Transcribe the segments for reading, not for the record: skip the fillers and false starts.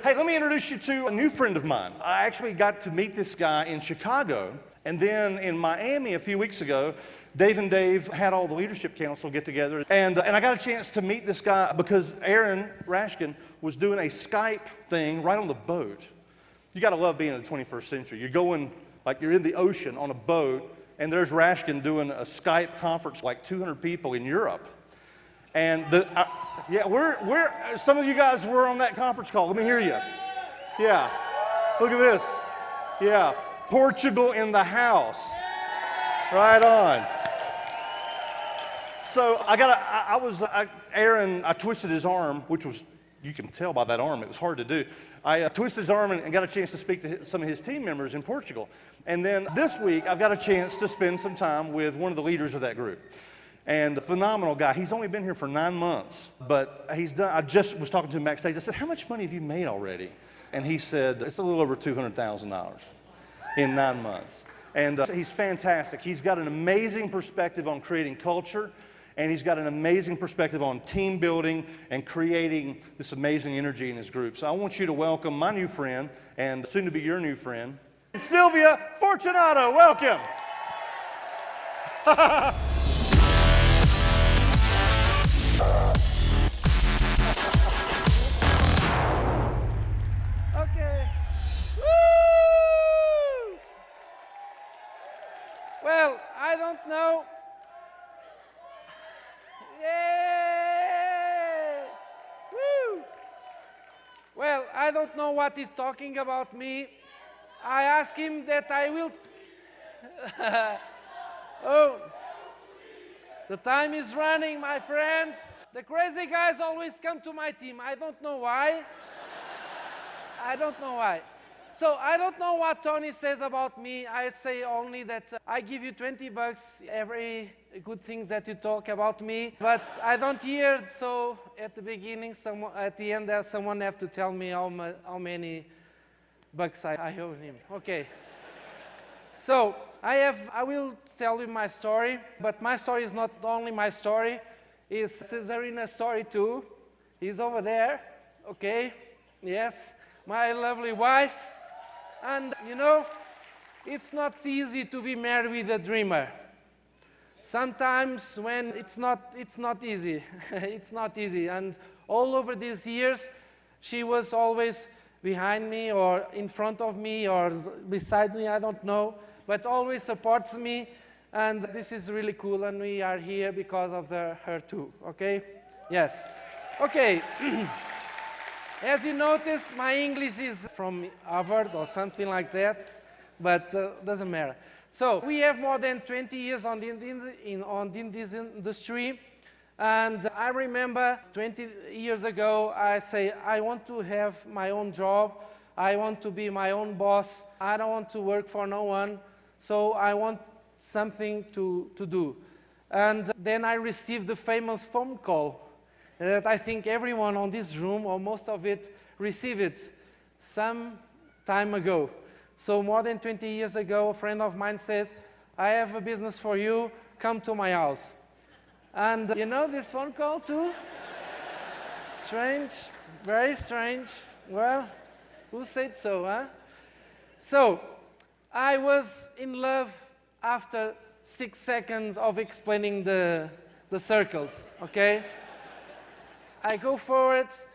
Hey, let me introduce you to a new friend of mine. I actually got to meet this guy in Chicago, and then in Miami a few weeks ago, Dave and Dave had all the leadership council get together, and I got a chance to meet this guy because Aaron Rashkin was doing a Skype thing right on the boat. You got to love being in the 21st century. You're going, like you're in the ocean on a boat, and there's Rashkin doing a Skype conference, like 200 people in Europe. And yeah, some of you guys were on that conference call. Let me hear you. Yeah, look at this. Yeah, Portugal in the house. Right on. So Aaron, I twisted his arm, which was, you can tell by that arm, it was hard to do. I twisted his arm and got a chance to speak to some of his team members in Portugal. And then this week, I've got a chance to spend some time with one of the leaders of that group. And a phenomenal guy. He's only been here for 9 months, but I just was talking to him backstage. I said, how much money have you made already? And he said, it's a little over $200,000 in 9 months. And he's fantastic. He's got an amazing perspective on creating culture, and he's got an amazing perspective on team building and creating this amazing energy in his group. So I want you to welcome my new friend, and soon to be your new friend, Silvio Fortunato. Welcome. Okay. Woo! Well, I don't know. Yay! Woo! Well, I don't know what he's talking about me. I asked him that I will. Oh, the time is running, my friends. The crazy guys always come to my team. I don't know why. I don't know why. So I don't know what Tony says about me. I say only that I give you $20 every good things that you talk about me. But I don't hear. So at the beginning, at the end, someone have to tell me how many bucks I owe him. Okay. So I will tell you my story. But my story is not only my story. It's Cesarina's story too. He's over there. Okay. Yes. My lovely wife. And you know, it's not easy to be married with a dreamer. Sometimes when it's not easy. It's not easy. And all over these years, she was always behind me or in front of me or beside me, I don't know, but always supports me. And this is really cool, and we are here because of her too, okay? Yes. Okay. As you notice, my English is from Harvard or something like that, but doesn't matter. So we have more than 20 years on this industry, and I remember 20 years ago, I say, I want to have my own job, I want to be my own boss, I don't want to work for no one, so I want something to do. And then I received the famous phone call that I think everyone on this room, or most of it, received it some time ago. So more than 20 years ago, a friend of mine said, I have a business for you, come to my house. And you know this phone call too? Strange, very strange. Well, who said so, huh? So, I was in love after 6 seconds of explaining the circles, okay? I go for it.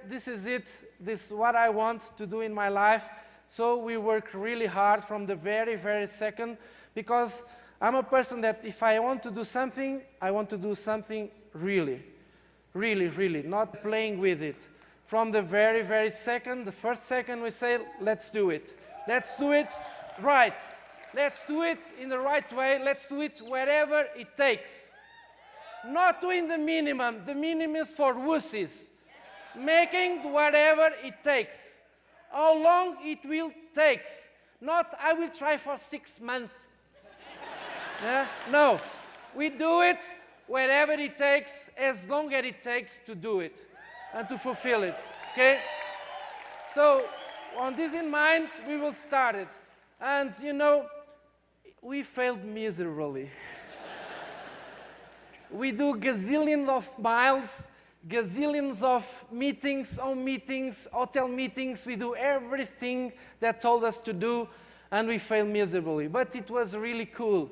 This is it. This is what I want to do in my life. So we work really hard from the very, very second, because I'm a person that if I want to do something, I want to do something really, really, really, not playing with it. From the very, very second, the first second we say, let's do it. Let's do it right. Let's do it in the right way. Let's do it wherever it takes. Not doing the minimum. The minimum is for wussies. Making whatever it takes. How long it will take. Not, I will try for 6 months. Yeah? No. We do it wherever it takes, as long as it takes to do it and to fulfill it. Okay? So, on this in mind, we will start it. And, you know, we failed miserably. We do gazillions of miles, gazillions of meetings, home meetings, hotel meetings. We do everything that told us to do, and we fail miserably. But it was really cool.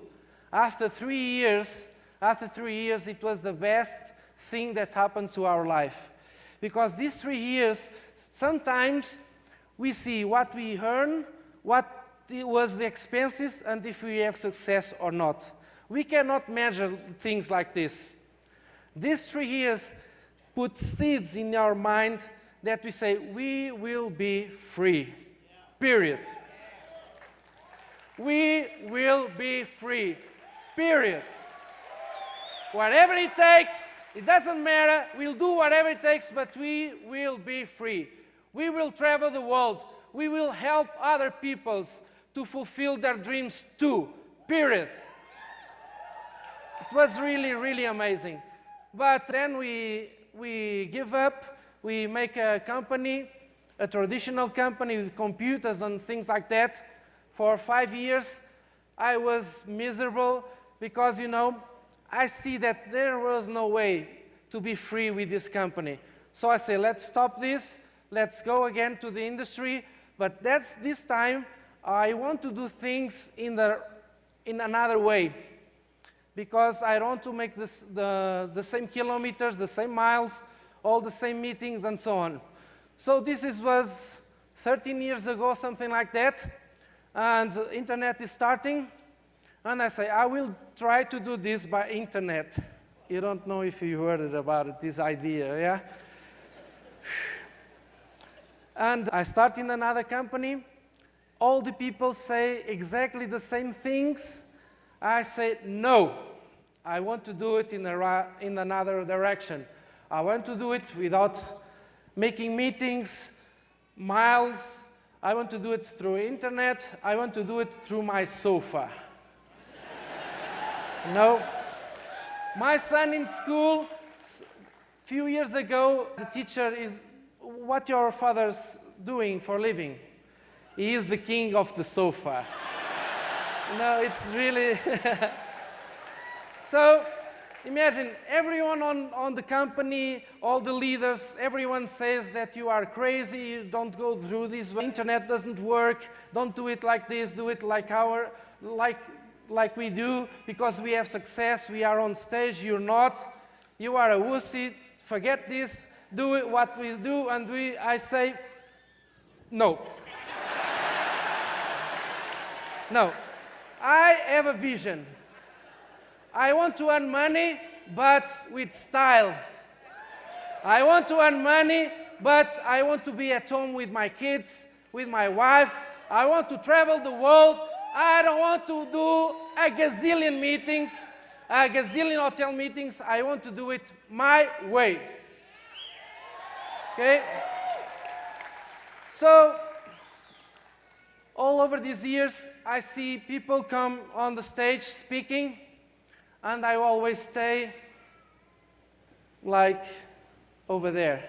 After 3 years, it was the best thing that happened to our life. Because these 3 years, sometimes we see what we earn, what was the expenses, and if we have success or not. We cannot measure things like this. These 3 years put seeds in our mind that we say, we will be free, period. We will be free, period. Whatever it takes, it doesn't matter, we'll do whatever it takes, but we will be free. We will travel the world. We will help other peoples to fulfill their dreams too, period. It was really, really amazing. But then we give up, we make a company, a traditional company with computers and things like that. For 5 years, I was miserable because, I see that there was no way to be free with this company. So I say, let's stop this, let's go again to the industry, but this time I want to do things in another way, because I don't want to make the same kilometers, the same miles, all the same meetings and so on. So this was 13 years ago, something like that, and the internet is starting. And I say, I will try to do this by internet. You don't know if you heard about it, this idea, yeah? And I start in another company. All the people say exactly the same things. I say, no, I want to do it in another direction. I want to do it without making meetings, miles. I want to do it through internet. I want to do it through my sofa. No. My son in school, a few years ago, the teacher is, what your father's doing for a living? He is the king of the sofa. No, it's really... So, imagine, everyone on the company, all the leaders, everyone says that you are crazy, you don't go through this, internet doesn't work, don't do it like this, do it like we do, because we have success, we are on stage, you're not, you are a wussy, forget this, do it what we do, and I say, no. No, I have a vision. I want to earn money, but with style. I want to earn money, but I want to be at home with my kids, with my wife. I want to travel the world. I don't want to do a gazillion meetings, a gazillion hotel meetings. I want to do it my way. Okay? So, all over these years, I see people come on the stage speaking, and I always stay like over there.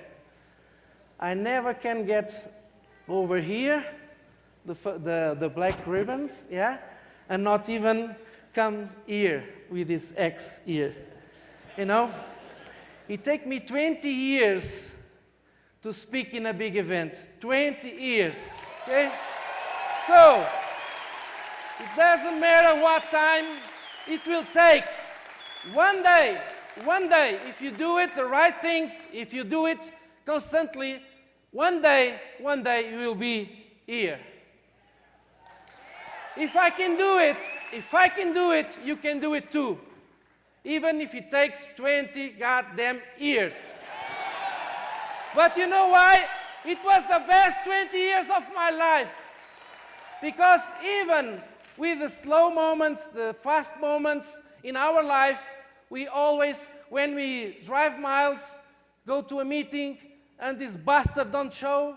I never can get over here, the black ribbons, yeah? And not even come here with this X here. It takes me 20 years to speak in a big event. 20 years, okay? So, it doesn't matter what time it will take. One day, if you do it, the right things, if you do it constantly, one day you will be here. If I can do it, you can do it too. Even if it takes 20 goddamn years. But you know why? It was the best 20 years of my life. Because even with the slow moments, the fast moments in our life, we always, when we drive miles, go to a meeting, and this bastard don't show.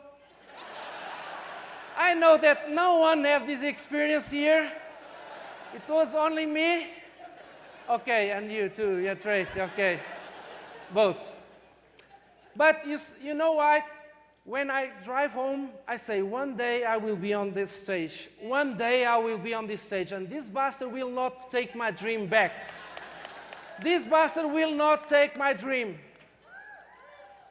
I know that no one have this experience here. It was only me. Okay, and you too, yeah, Tracy, okay. Both. But you know what? When I drive home, I say, one day I will be on this stage. One day I will be on this stage, and this bastard will not take my dream back. This bastard will not take my dream.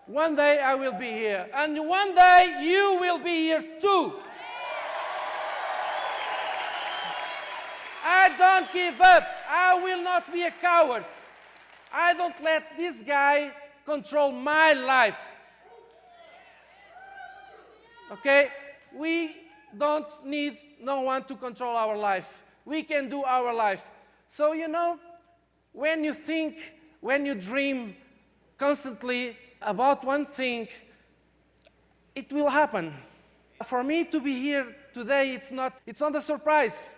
One day I will be here, and one day you will be here too. I don't give up. I will not be a coward. I don't let this guy control my life. Okay? We don't need no one to control our life. We can do our life. So, you know, when you think, when you dream constantly about one thing, it will happen. For me to be here today, it's not a surprise.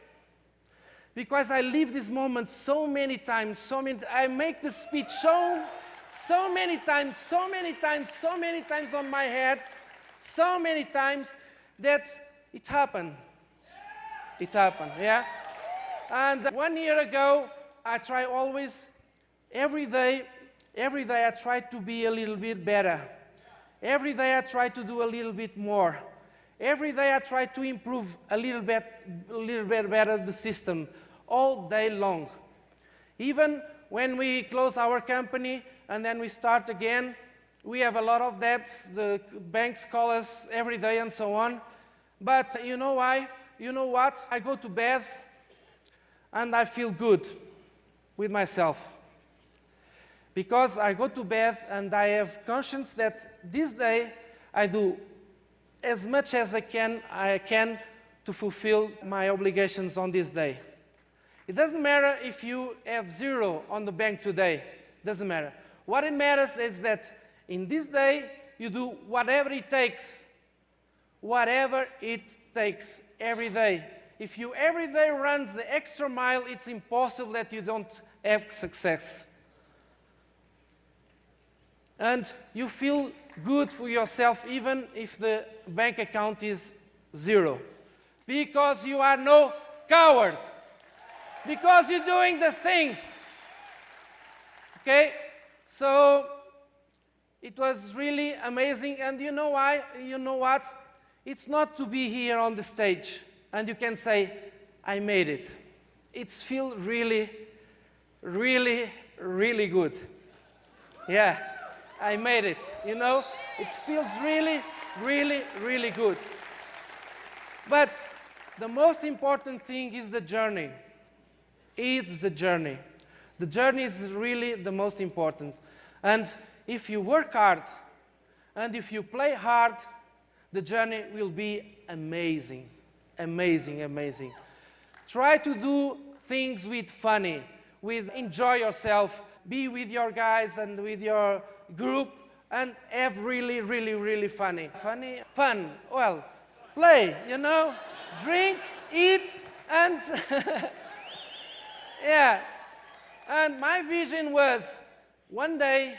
Because I live this moment so many times, I make the speech so many times on my head, so many times that it happened. It happened, yeah? And 1 year ago, I try always, every day I try to be a little bit better. Every day I try to do a little bit more. Every day I try to improve a little bit better the system, all day long. Even when we close our company and then we start again, we have a lot of debts, the banks call us every day and so on. But you know why? You know what? I go to bed and I feel good with myself. Because I go to bed and I have conscience that this day I do as much as I can to fulfill my obligations on this day. It doesn't matter if you have zero on the bank today. It doesn't matter. What it matters is that in this day you do whatever it takes. Whatever it takes every day. If you every day runs the extra mile, it's impossible that you don't have success. And you feel good for yourself even if the bank account is zero. Because you are no coward. Because you're doing the things. Okay? So it was really amazing. And you know why? You know what? It's not to be here on the stage and you can say, I made it. It feels really, really, really good. Yeah, I made it. You know, it feels really, really, really good. But the most important thing is the journey. It's the journey. The journey is really the most important. And if you work hard and if you play hard, the journey will be amazing, amazing, amazing. Try to do things with funny, with enjoy yourself, be with your guys and with your group, and have really, really, really fun. Well, play, you know, drink, eat, and yeah. And my vision was one day,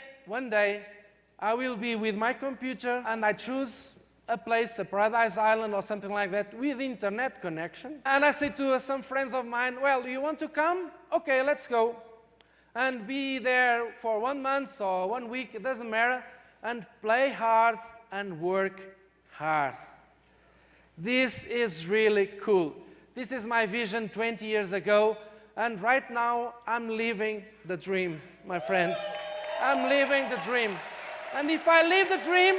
I will be with my computer and I choose a place, a paradise island or something like that with internet connection. And I say to some friends of mine, well, do you want to come? Okay, let's go. And be there for 1 month or 1 week, it doesn't matter, and play hard and work hard. This is really cool. This is my vision 20 years ago, and right now I'm living the dream, my friends. I'm living the dream. And if I live the dream,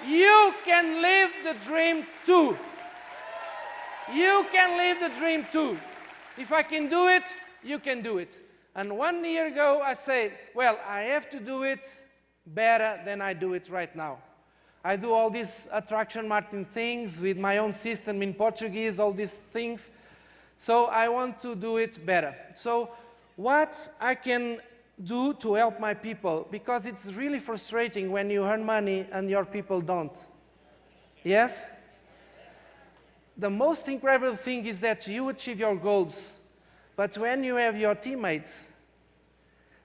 you can live the dream too. You can live the dream too. If I can do it, you can do it. And 1 year ago, I said, well, I have to do it better than I do it right now. I do all these attraction marketing things with my own system in Portuguese, all these things. So I want to do it better. So what I can do to help my people, because it's really frustrating when you earn money and your people don't. Yes? The most incredible thing is that you achieve your goals, but when you have your teammates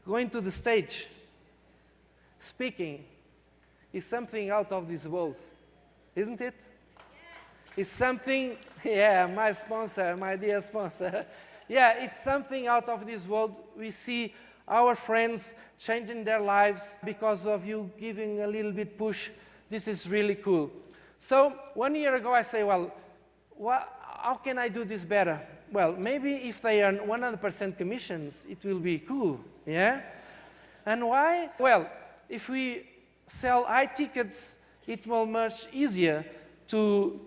going to the stage, speaking, is something out of this world, isn't it? It's something, yeah, my sponsor, my dear sponsor. Yeah, it's something out of this world. We see our friends changing their lives because of you giving a little bit push. This is really cool. So 1 year ago I say, well, how can I do this better? Well, maybe if they earn 100% commissions, it will be cool, yeah? And why? Well, if we sell high tickets, it will much easier to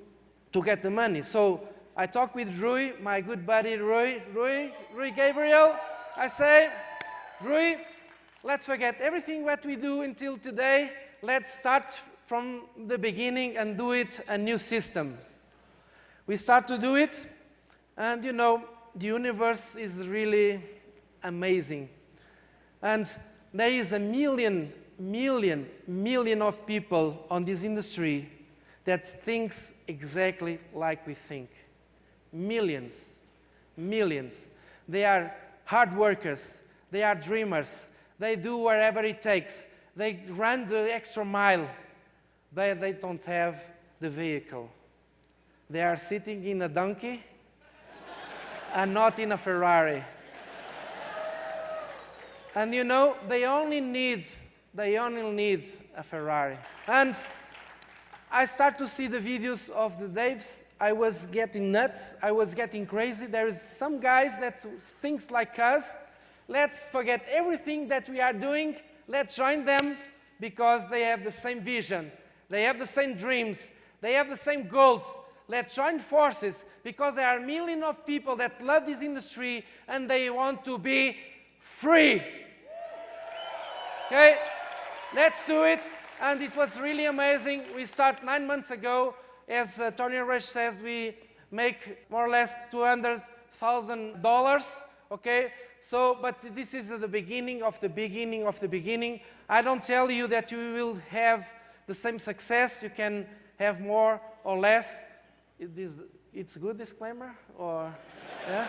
get the money. So I talk with Rui, my good buddy Rui Gabriel. I say, Rui, let's forget everything what we do until today. Let's start from the beginning and do it a new system. We start to do it, and you know, the universe is really amazing. And there is a million of people on this industry that thinks exactly like we think. Millions. They are hard workers, they are dreamers, they do whatever it takes, they run the extra mile, but they don't have the vehicle. They are sitting in a donkey and not in a Ferrari. And you know, they only need a Ferrari. And I start to see the videos of the Daves. I was getting nuts. I was getting crazy. There is some guys that thinks like us. Let's forget everything that we are doing. Let's join them because they have the same vision. They have the same dreams. They have the same goals. Let's join forces because there are millions of people that love this industry and they want to be free. Okay? Let's do it. And it was really amazing. We start 9 months ago. As Tony Rush says, we make more or less $200,000. Okay? So, but this is the beginning of the beginning of the beginning. I don't tell you that you will have the same success. You can have more or less. It's a good disclaimer? Or, yeah?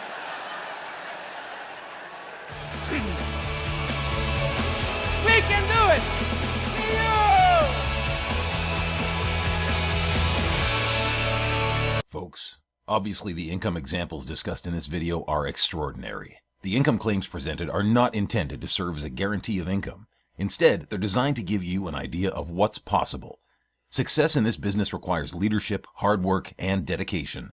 We can do it! See you! Folks, obviously the income examples discussed in this video are extraordinary. The income claims presented are not intended to serve as a guarantee of income. Instead, they're designed to give you an idea of what's possible. Success in this business requires leadership, hard work, and dedication.